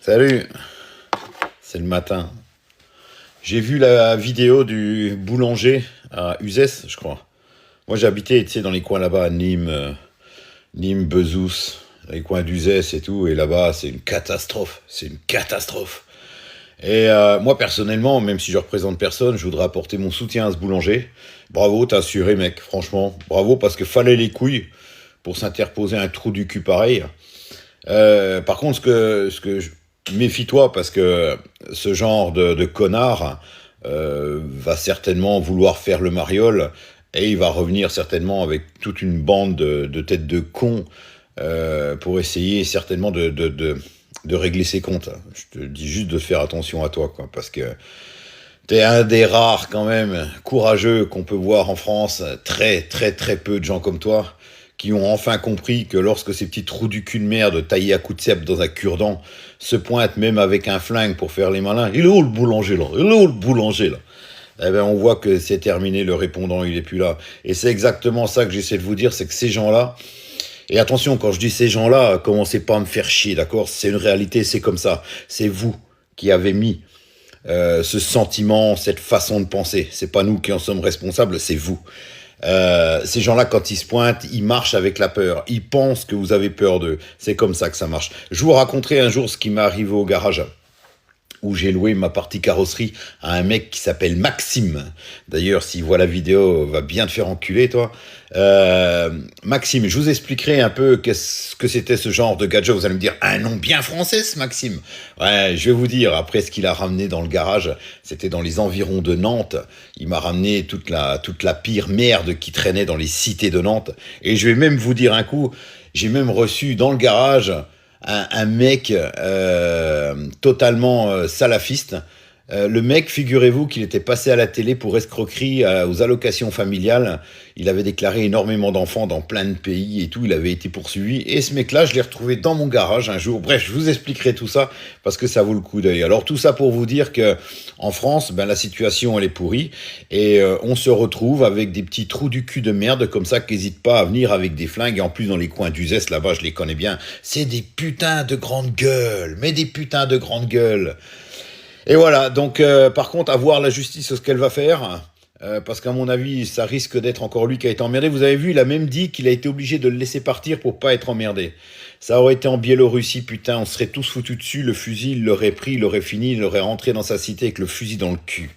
Salut, c'est le matin. J'ai vu la vidéo du boulanger à Uzès, je crois. Moi, j'habitais, tu sais, dans les coins là-bas, à Nîmes, Nîmes, Bezous, dans les coins d'Uzès et tout. Et là-bas, c'est une catastrophe. C'est une catastrophe. Et moi, personnellement, même si je représente personne, je voudrais apporter mon soutien à ce boulanger. Bravo, t'as assuré, mec. Franchement, bravo, parce que fallait les couilles pour s'interposer un trou du cul pareil. Par contre, méfie-toi parce que ce genre de connard va certainement vouloir faire le mariole et il va revenir certainement avec toute une bande de têtes de cons pour essayer certainement de régler ses comptes. Je te dis juste de faire attention à toi, quoi, parce que t'es un des rares quand même courageux qu'on peut voir en France. Très très très peu de gens comme toi qui ont enfin compris que lorsque ces petits trous du cul de merde taillés à coups de cèpe dans un cure-dent se pointent même avec un flingue pour faire les malins. Il est où le boulanger là? Il est où le boulanger là? Eh ben on voit que c'est terminé, le répondant il est plus là. Et c'est exactement ça que j'essaie de vous dire, c'est que ces gens-là, et attention quand je dis ces gens-là, commencez pas à me faire chier, d'accord? C'est une réalité, c'est comme ça. C'est vous qui avez mis ce sentiment, cette façon de penser. C'est pas nous qui en sommes responsables, c'est vous. Ces gens-là, quand ils se pointent, ils marchent avec la peur. Ils pensent que vous avez peur d'eux. C'est comme ça que ça marche. Je vous raconterai un jour ce qui m'est arrivé au garage où j'ai loué ma partie carrosserie à un mec qui s'appelle Maxime. D'ailleurs, s'il voit la vidéo, va bien te faire enculer, toi. Maxime, je vous expliquerai un peu qu'est-ce que c'était ce genre de gadget. Vous allez me dire, un nom bien français, ce Maxime. Ouais, je vais vous dire, après ce qu'il a ramené dans le garage, c'était dans les environs de Nantes. Il m'a ramené toute la pire merde qui traînait dans les cités de Nantes. Et je vais même vous dire un coup, j'ai même reçu dans le garage un mec totalement salafiste. Le mec, figurez-vous qu'il était passé à la télé pour escroquerie aux allocations familiales. Il avait déclaré énormément d'enfants dans plein de pays et tout. Il avait été poursuivi. Et ce mec-là, je l'ai retrouvé dans mon garage un jour. Bref, je vous expliquerai tout ça parce que ça vaut le coup d'œil. Alors tout ça pour vous dire que en France, ben la situation elle est pourrie et on se retrouve avec des petits trous du cul de merde comme ça qui n'hésitent pas à venir avec des flingues. Et en plus dans les coins d'Uzès là-bas, je les connais bien. C'est des putains de grandes gueules, mais des putains de grandes gueules. Et voilà, donc par contre, à voir la justice ce qu'elle va faire, parce qu'à mon avis, ça risque d'être encore lui qui a été emmerdé. Vous avez vu, il a même dit qu'il a été obligé de le laisser partir pour pas être emmerdé. Ça aurait été en Biélorussie, putain, on serait tous foutus dessus, le fusil, il l'aurait pris, il l'aurait fini, il aurait rentré dans sa cité avec le fusil dans le cul.